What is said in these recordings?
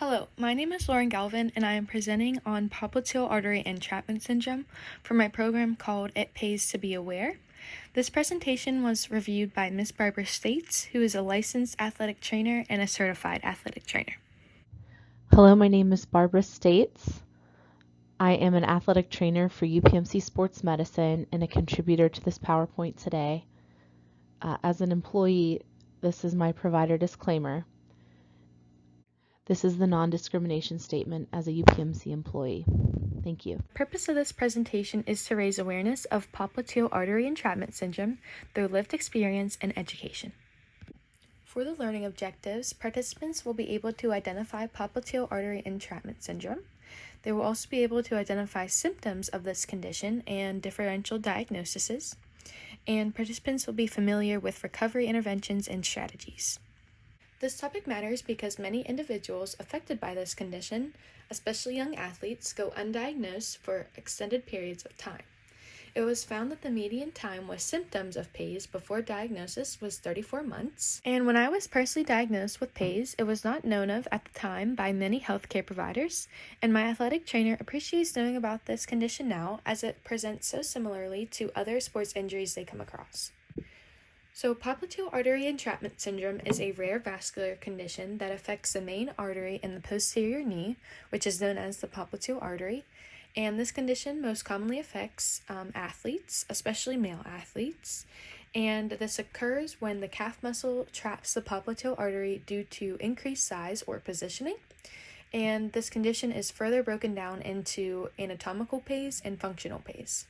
Hello, my name is Lauren Galvin, and I am presenting on popliteal artery entrapment syndrome for my program called It Pays to Be Aware. This presentation was reviewed by Ms. Barbara States, who is a licensed athletic trainer and a certified athletic trainer. Hello, my name is Barbara States. I am an athletic trainer for UPMC Sports Medicine and a contributor to this PowerPoint today. As an employee, this is my provider disclaimer. This is the non-discrimination statement as a UPMC employee. Thank you. The purpose of this presentation is to raise awareness of popliteal artery entrapment syndrome through lived experience and education. For the learning objectives, participants will be able to identify popliteal artery entrapment syndrome. They will also be able to identify symptoms of this condition and differential diagnoses, and participants will be familiar with recovery interventions and strategies. This topic matters because many individuals affected by this condition, especially young athletes, go undiagnosed for extended periods of time. It was found that the median time with symptoms of PAES before diagnosis was 34 months. And when I was personally diagnosed with PAES, it was not known of at the time by many healthcare providers, and my athletic trainer appreciates knowing about this condition now as it presents so similarly to other sports injuries they come across. So, popliteal artery entrapment syndrome is a rare vascular condition that affects the main artery in the posterior knee, which is known as the popliteal artery. And this condition most commonly affects athletes, especially male athletes. And this occurs when the calf muscle traps the popliteal artery due to increased size or positioning. And this condition is further broken down into anatomical PAES and functional PAES.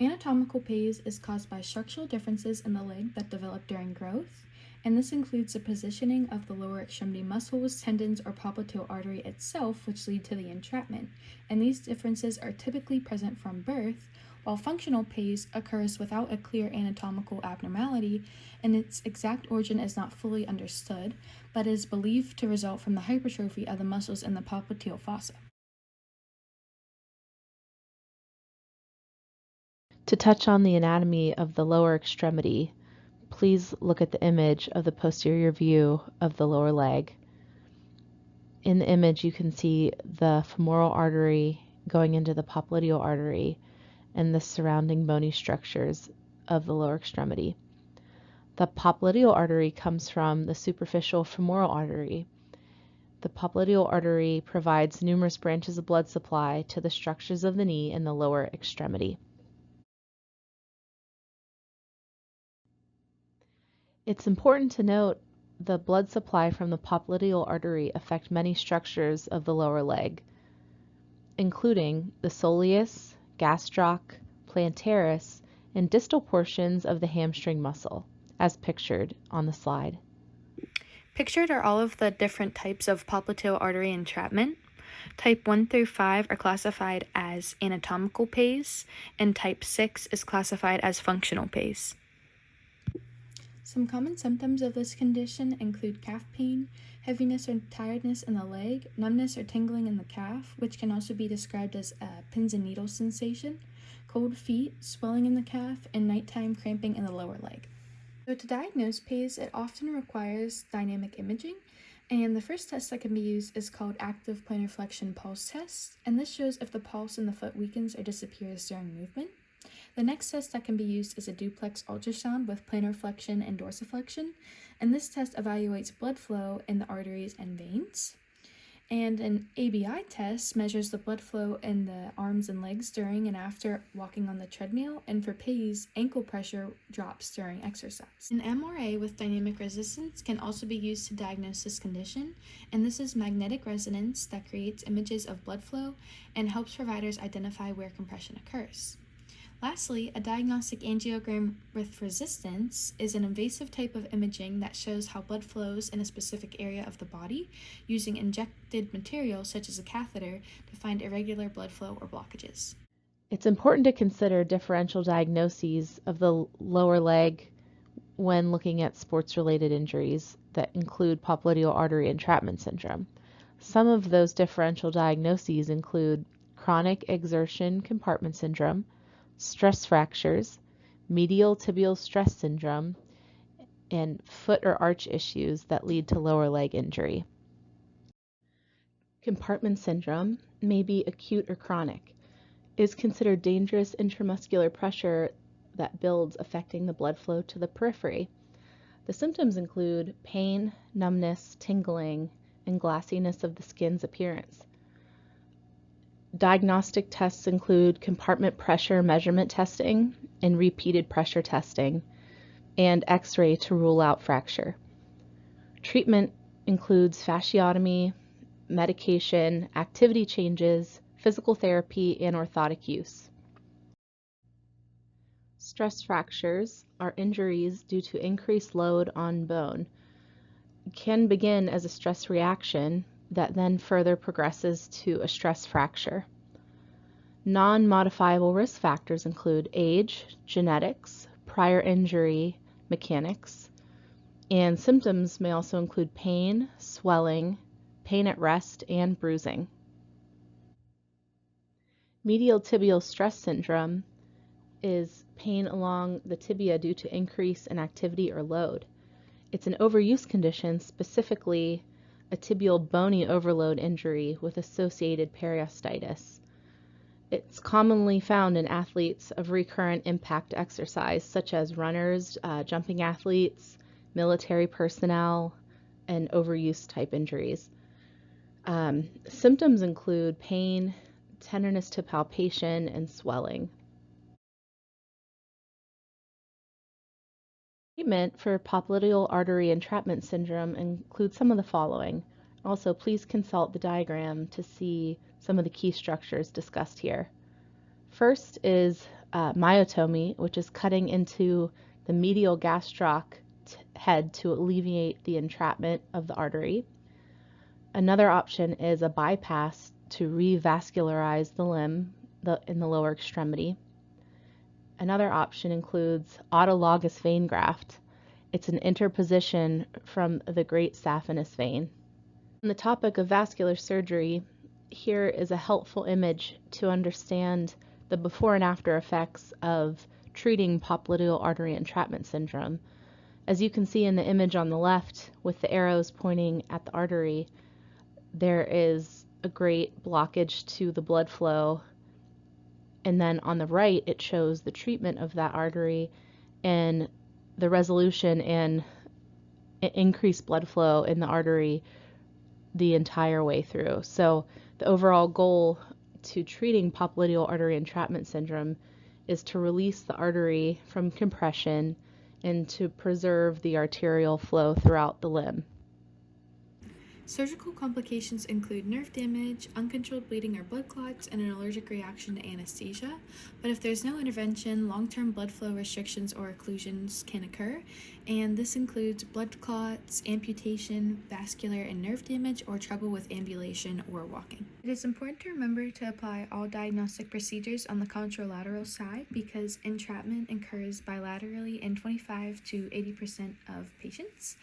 Anatomical PAES is caused by structural differences in the leg that develop during growth, and this includes the positioning of the lower extremity muscles, tendons, or popliteal artery itself, which lead to the entrapment, and these differences are typically present from birth, while functional PAES occurs without a clear anatomical abnormality, and its exact origin is not fully understood, but is believed to result from the hypertrophy of the muscles in the popliteal fossa. To touch on the anatomy of the lower extremity, please look at the image of the posterior view of the lower leg. In the image, you can see the femoral artery going into the popliteal artery and the surrounding bony structures of the lower extremity. The popliteal artery comes from the superficial femoral artery. The popliteal artery provides numerous branches of blood supply to the structures of the knee and the lower extremity. It's important to note the blood supply from the popliteal artery affect many structures of the lower leg, including the soleus, gastroc, plantaris, and distal portions of the hamstring muscle, as pictured on the slide. Pictured are all of the different types of popliteal artery entrapment. Type 1 through 5 are classified as anatomical PAES, and type 6 is classified as functional PAES. Some common symptoms of this condition include calf pain, heaviness or tiredness in the leg, numbness or tingling in the calf, which can also be described as a pins and needles sensation, cold feet, swelling in the calf, and nighttime cramping in the lower leg. So to diagnose PAES, it often requires dynamic imaging, and the first test that can be used is called active plantar flexion pulse test, and this shows if the pulse in the foot weakens or disappears during movement. The next test that can be used is a duplex ultrasound with plantar flexion and dorsiflexion, and this test evaluates blood flow in the arteries and veins. And an ABI test measures the blood flow in the arms and legs during and after walking on the treadmill, and for PAES, ankle pressure drops during exercise. An MRA with dynamic resistance can also be used to diagnose this condition, and this is magnetic resonance that creates images of blood flow and helps providers identify where compression occurs. Lastly, a diagnostic angiogram with resistance is an invasive type of imaging that shows how blood flows in a specific area of the body using injected material such as a catheter to find irregular blood flow or blockages. It's important to consider differential diagnoses of the lower leg when looking at sports-related injuries that include popliteal artery entrapment syndrome. Some of those differential diagnoses include chronic exertion compartment syndrome, stress fractures, medial tibial stress syndrome, and foot or arch issues that lead to lower leg injury. Compartment syndrome may be acute or chronic. It is considered dangerous intramuscular pressure that builds affecting the blood flow to the periphery. The symptoms include pain, numbness, tingling, and glassiness of the skin's appearance. Diagnostic tests include compartment pressure measurement testing and repeated pressure testing, and X-ray to rule out fracture. Treatment includes fasciotomy, medication, activity changes, physical therapy, and orthotic use. Stress fractures are injuries due to increased load on bone. It can begin as a stress reaction that then further progresses to a stress fracture. Non-modifiable risk factors include age, genetics, prior injury, mechanics, and symptoms may also include pain, swelling, pain at rest, and bruising. Medial tibial stress syndrome is pain along the tibia due to increase in activity or load. It's an overuse condition, specifically a tibial bony overload injury with associated periostitis. It's commonly found in athletes of recurrent impact exercise, such as runners, jumping athletes, military personnel, and overuse type injuries. Symptoms include pain, tenderness to palpation, and swelling. Treatment for popliteal artery entrapment syndrome includes some of the following. Also, please consult the diagram to see some of the key structures discussed here. First is myotomy, which is cutting into the medial gastroc head to alleviate the entrapment of the artery. Another option is a bypass to revascularize the limb in the lower extremity. Another option includes autologous vein graft. It's an interposition from the great saphenous vein. On the topic of vascular surgery, here is a helpful image to understand the before and after effects of treating popliteal artery entrapment syndrome. As you can see in the image on the left with the arrows pointing at the artery, there is a great blockage to the blood flow. And then on the right, it shows the treatment of that artery and the resolution and increased blood flow in the artery the entire way through. So the overall goal to treating popliteal artery entrapment syndrome is to release the artery from compression and to preserve the arterial flow throughout the limb. Surgical complications include nerve damage, uncontrolled bleeding or blood clots, and an allergic reaction to anesthesia. But if there's no intervention, long-term blood flow restrictions or occlusions can occur, and this includes blood clots, amputation, vascular and nerve damage, or trouble with ambulation or walking. It is important to remember to apply all diagnostic procedures on the contralateral side because entrapment occurs bilaterally in 25 to 80% of patients.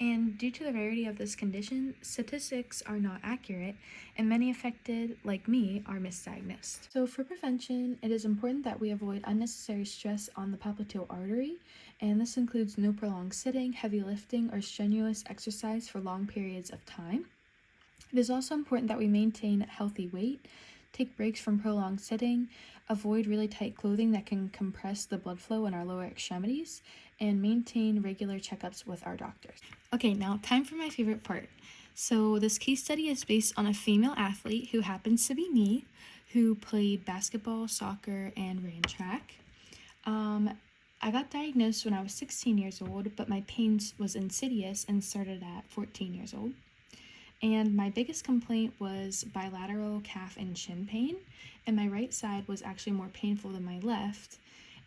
And due to the rarity of this condition, statistics are not accurate, and many affected, like me, are misdiagnosed. So for prevention, it is important that we avoid unnecessary stress on the popliteal artery, and this includes no prolonged sitting, heavy lifting, or strenuous exercise for long periods of time. It is also important that we maintain healthy weight, take breaks from prolonged sitting, avoid really tight clothing that can compress the blood flow in our lower extremities, and maintain regular checkups with our doctors. Okay, now time for my favorite part. So this case study is based on a female athlete who happens to be me, who played basketball, soccer, and ran track. I got diagnosed when I was 16 years old, but my pain was insidious and started at 14 years old. And my biggest complaint was bilateral calf and shin pain, and my right side was actually more painful than my left,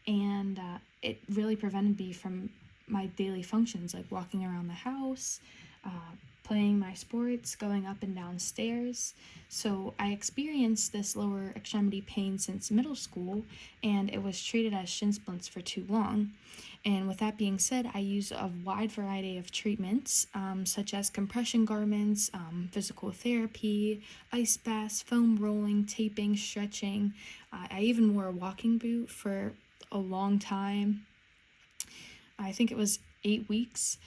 and it really prevented me from my daily functions like walking around the house, playing my sports, going up and down stairs. So I experienced this lower extremity pain since middle school, and it was treated as shin splints for too long. And with that being said, I use a wide variety of treatments, such as compression garments, physical therapy, ice baths, foam rolling, taping, stretching. I even wore a walking boot for a long time. I think it was 8 weeks.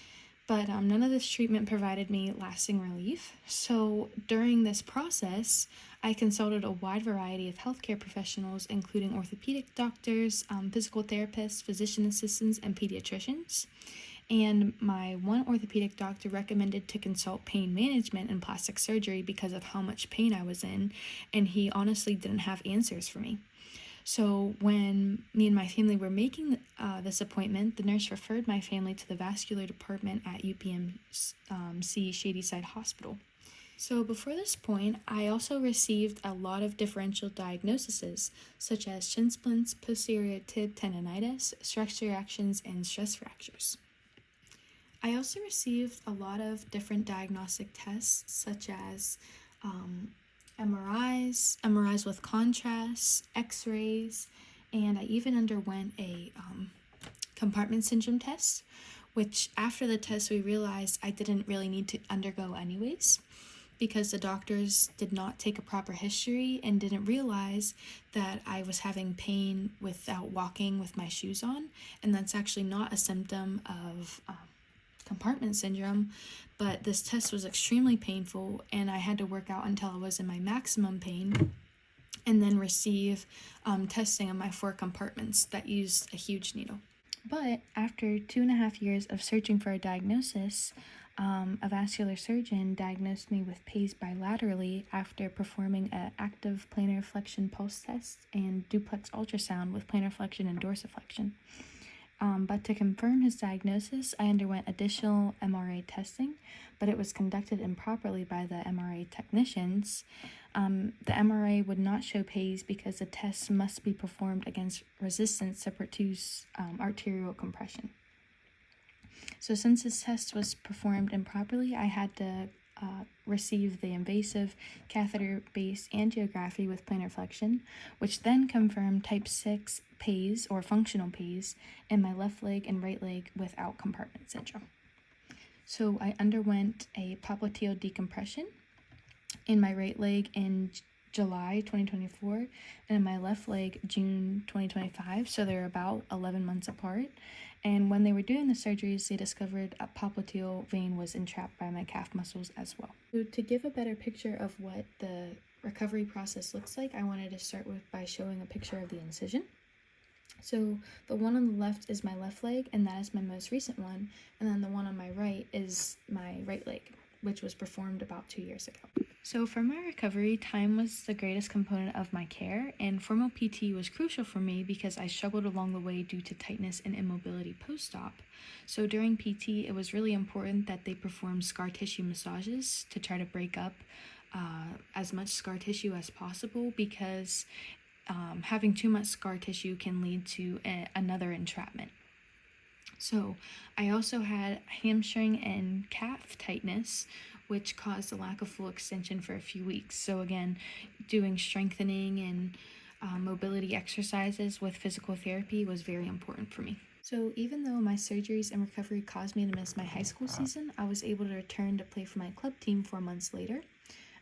But none of this treatment provided me lasting relief. So during this process, I consulted a wide variety of healthcare professionals, including orthopedic doctors, physical therapists, physician assistants, and pediatricians. And my one orthopedic doctor recommended to consult pain management and plastic surgery because of how much pain I was in, and he honestly didn't have answers for me. So when me and my family were making this appointment, the nurse referred my family to the vascular department at UPMC Shadyside Hospital. So before this point, I also received a lot of differential diagnoses, such as shin splints, posterior tib tendonitis, stress reactions, and stress fractures. I also received a lot of different diagnostic tests, such as MRIs with contrast, X-rays, and I even underwent a compartment syndrome test, which after the test we realized I didn't really need to undergo anyways, because the doctors did not take a proper history and didn't realize that I was having pain without walking with my shoes on, and that's actually not a symptom of compartment syndrome, but this test was extremely painful and I had to work out until I was in my maximum pain and then receive testing on my 4 compartments that used a huge needle. But after 2.5 years of searching for a diagnosis, a vascular surgeon diagnosed me with PACE bilaterally after performing an active planar flexion pulse test and duplex ultrasound with planar flexion and dorsiflexion. But to confirm his diagnosis, I underwent additional MRA testing, but it was conducted improperly by the MRA technicians. The MRA would not show PACE because the test must be performed against resistance separate to arterial compression. So since this test was performed improperly, I had to receive the invasive catheter-based angiography with planar flexion, which then confirmed type 6 PACE or functional PACE in my left leg and right leg without compartment syndrome. So I underwent a popliteal decompression in my right leg in July 2024 and in my left leg June 2025, so they're about 11 months apart. And when they were doing the surgeries, they discovered a popliteal vein was entrapped by my calf muscles as well. So to give a better picture of what the recovery process looks like, I wanted to start by showing a picture of the incision. So the one on the left is my left leg, and that is my most recent one, and then the one on my right is my right leg, which was performed about 2 years ago. So for my recovery, time was the greatest component of my care, and formal PT was crucial for me because I struggled along the way due to tightness and immobility post-op. So during PT, it was really important that they perform scar tissue massages to try to break up as much scar tissue as possible, because having too much scar tissue can lead to another entrapment. So I also had hamstring and calf tightness, which caused a lack of full extension for a few weeks. So again, doing strengthening and mobility exercises with physical therapy was very important for me. So even though my surgeries and recovery caused me to miss my high school season, I was able to return to play for my club team 4 months later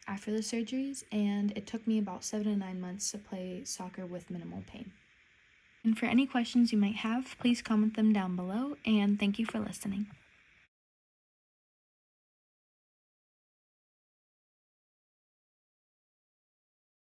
after the surgeries, and it took me about 7 to 9 months to play soccer with minimal pain. And for any questions you might have, please comment them down below, and thank you for listening.